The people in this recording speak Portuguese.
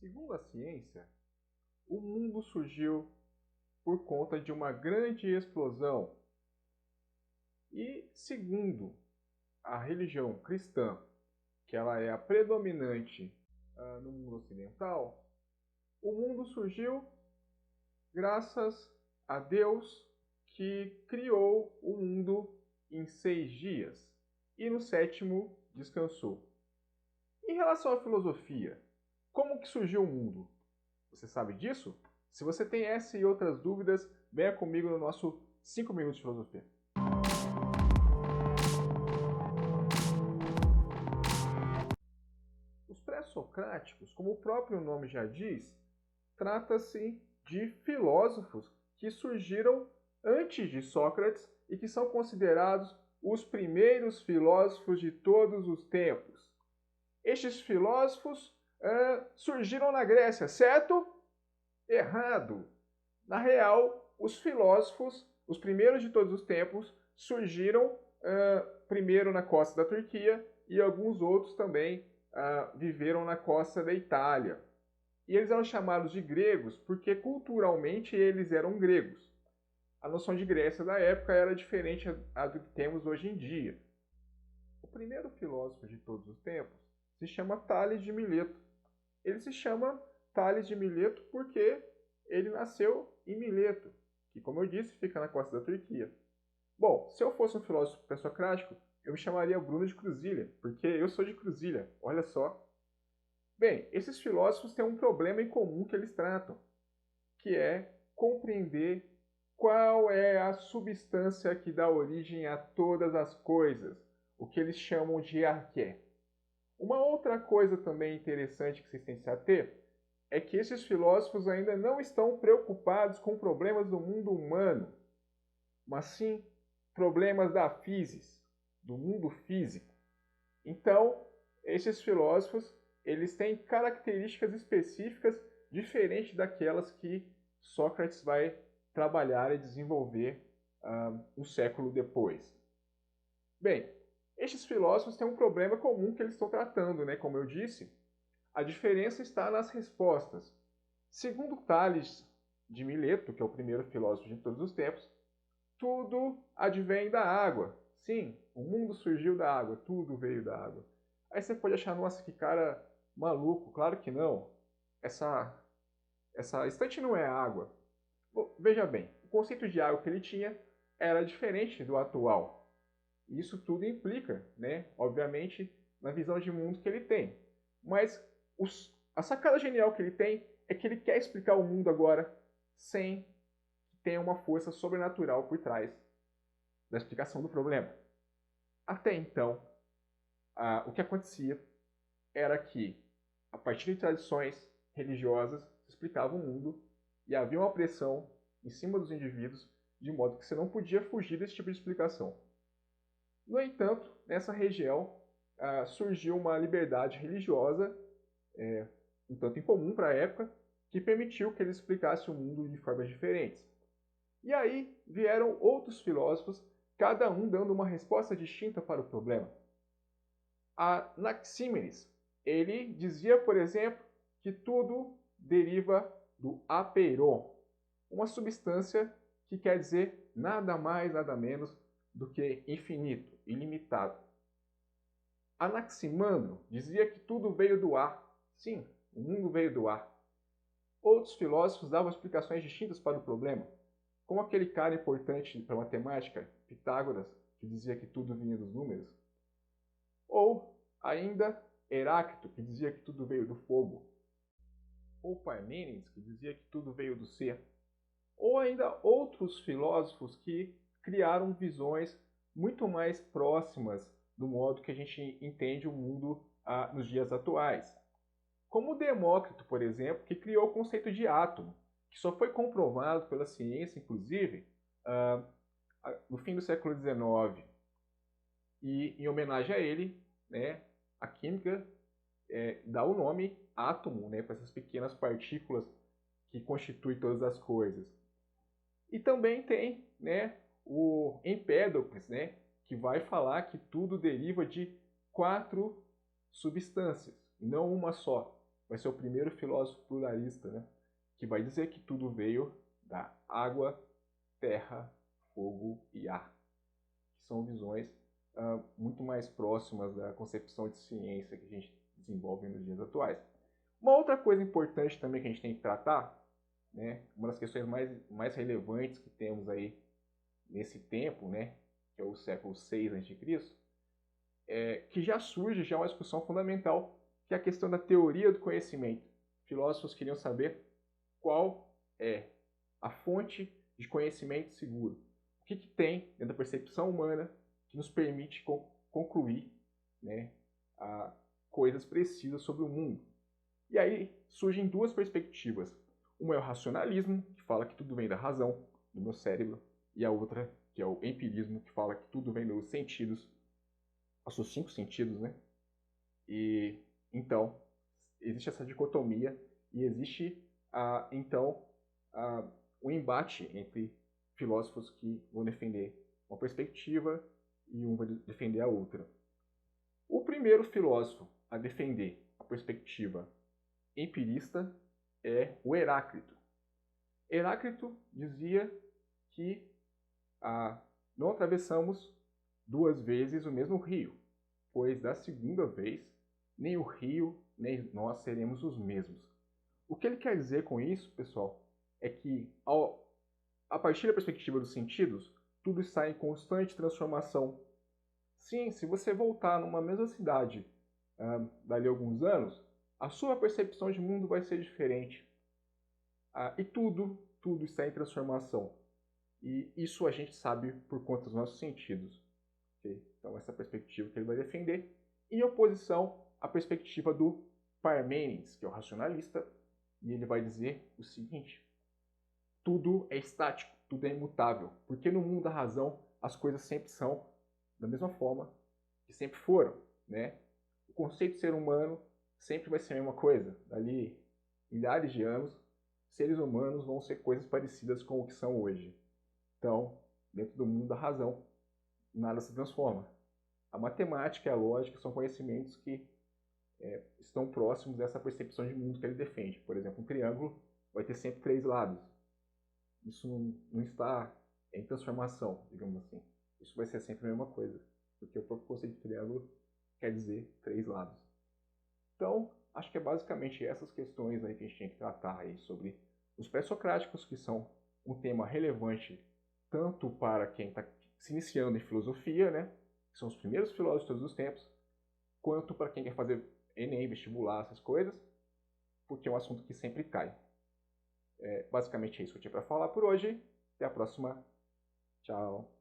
Segundo a ciência, o mundo surgiu por conta de uma grande explosão. E segundo a religião cristã, que ela é a predominante no mundo ocidental, o mundo surgiu graças a Deus, que criou o mundo em 6 dias e no 7º descansou. Em relação à filosofia, como que surgiu o mundo? Você sabe disso? Se você tem essa e outras dúvidas, venha comigo no nosso 5 minutos de filosofia. Os pré-socráticos, como o próprio nome já diz, trata-se de filósofos que surgiram antes de Sócrates e que são considerados os primeiros filósofos de todos os tempos. Estes filósofos surgiram na Grécia, certo? Errado. Na real, os filósofos, os primeiros de todos os tempos, surgiram primeiro na costa da Turquia e alguns outros também viveram na costa da Itália. E eles eram chamados de gregos porque culturalmente eles eram gregos. A noção de Grécia da época era diferente da do que temos hoje em dia. O primeiro filósofo de todos os tempos se chama Tales de Mileto. Ele se chama Tales de Mileto porque ele nasceu em Mileto, que, como eu disse, fica na costa da Turquia. Bom, se eu fosse um filósofo pré-socrático, eu me chamaria Bruno de Cruzilha, porque eu sou de Cruzilha, olha só. Bem, esses filósofos têm um problema em comum que eles tratam, que é compreender qual é a substância que dá origem a todas as coisas, o que eles chamam de arqué. Uma outra coisa também interessante que vocês têm que se ater é que esses filósofos ainda não estão preocupados com problemas do mundo humano, mas sim problemas da physis, do mundo físico. Então, esses filósofos eles têm características específicas diferentes daquelas que Sócrates vai trabalhar e desenvolver um século depois. Bem, estes filósofos têm um problema comum que eles estão tratando, né? Como eu disse, a diferença está nas respostas. Segundo Tales de Mileto, que é o primeiro filósofo de todos os tempos, tudo advém da água. Sim, o mundo surgiu da água, tudo veio da água. Aí você pode achar, nossa, que cara maluco. Claro que não. Essa estante não é água. Bom, veja bem, o conceito de água que ele tinha era diferente do atual. Isso tudo implica, né, obviamente, na visão de mundo que ele tem. Mas a sacada genial que ele tem é que ele quer explicar o mundo agora sem que tenha uma força sobrenatural por trás da explicação do problema. Até então, o que acontecia era que, a partir de tradições religiosas, se explicava o mundo e havia uma pressão em cima dos indivíduos, de modo que você não podia fugir desse tipo de explicação. No entanto, nessa região surgiu uma liberdade religiosa, um tanto incomum para a época, que permitiu que eles explicassem o mundo de formas diferentes. E aí vieram outros filósofos, cada um dando uma resposta distinta para o problema. Anaxímenes, ele dizia, por exemplo, que tudo deriva do apeiron, uma substância que quer dizer nada mais, nada menos do que infinito, ilimitado. Anaximandro dizia que tudo veio do ar. Sim, o mundo veio do ar. Outros filósofos davam explicações distintas para o problema, como aquele cara importante para a matemática, Pitágoras, que dizia que tudo vinha dos números. Ou ainda Heráclito, que dizia que tudo veio do fogo. Ou Parmênides, que dizia que tudo veio do ser. Ou ainda outros filósofos que criaram visões muito mais próximas do modo que a gente entende o mundo nos dias atuais. Como Demócrito, por exemplo, que criou o conceito de átomo, que só foi comprovado pela ciência, inclusive, no fim do século XIX. E, em homenagem a ele, né, a química dá o nome átomo, né, para essas pequenas partículas que constituem todas as coisas. E também tem, né, o Empédocles, né, que vai falar que tudo deriva de 4 substâncias, e não uma só. vai ser o primeiro filósofo pluralista, né? Que vai dizer que tudo veio da água, terra, fogo e ar. Que são visões muito mais próximas da concepção de ciência que a gente desenvolve nos dias atuais. Uma outra coisa importante também que a gente tem que tratar, né, uma das questões mais relevantes que temos aí nesse tempo, né, que é o século VI a.C., que já surge já uma discussão fundamental, que é a questão da teoria do conhecimento. Filósofos queriam saber qual é a fonte de conhecimento seguro. O que tem dentro da percepção humana que nos permite concluir, né, coisas precisas sobre o mundo. E aí surgem duas perspectivas. Uma é o racionalismo, que fala que tudo vem da razão, do meu cérebro, e a outra, que é o empirismo, que fala que tudo vem dos sentidos, os seus 5 sentidos, né? E então existe essa dicotomia e existe então o embate entre filósofos que vão defender uma perspectiva e um vai defender a outra. O primeiro filósofo a defender a perspectiva empirista é o Heráclito. Heráclito dizia que não atravessamos 2 vezes o mesmo rio, pois da segunda vez nem o rio nem nós seremos os mesmos. O que ele quer dizer com isso, pessoal, é que a partir da perspectiva dos sentidos, tudo está em constante transformação. Sim, se você voltar numa mesma cidade dali a alguns anos, a sua percepção de mundo vai ser diferente. E tudo está em transformação. E isso a gente sabe por conta dos nossos sentidos. Okay? Então, essa perspectiva que ele vai defender, em oposição à perspectiva do Parmênides, que é o racionalista, e ele vai dizer o seguinte: tudo é estático, tudo é imutável, porque no mundo da razão as coisas sempre são da mesma forma que sempre foram, né? O conceito de ser humano sempre vai ser a mesma coisa. Dali milhares de anos, seres humanos vão ser coisas parecidas com o que são hoje. Então, dentro do mundo da razão, nada se transforma. A matemática e a lógica são conhecimentos que estão próximos dessa percepção de mundo que ele defende. Por exemplo, um triângulo vai ter sempre 3 lados. Isso não está em transformação, digamos assim. Isso vai ser sempre a mesma coisa, porque o próprio conceito de triângulo quer dizer 3 lados. Então, acho que é basicamente essas questões aí que a gente tem que tratar aí sobre os pré-socráticos, que são um tema relevante tanto para quem está se iniciando em filosofia, né, que são os primeiros filósofos de todos os tempos, quanto para quem quer fazer Enem, vestibular, essas coisas, porque é um assunto que sempre cai. Basicamente é isso que eu tinha para falar por hoje. Até a próxima. Tchau.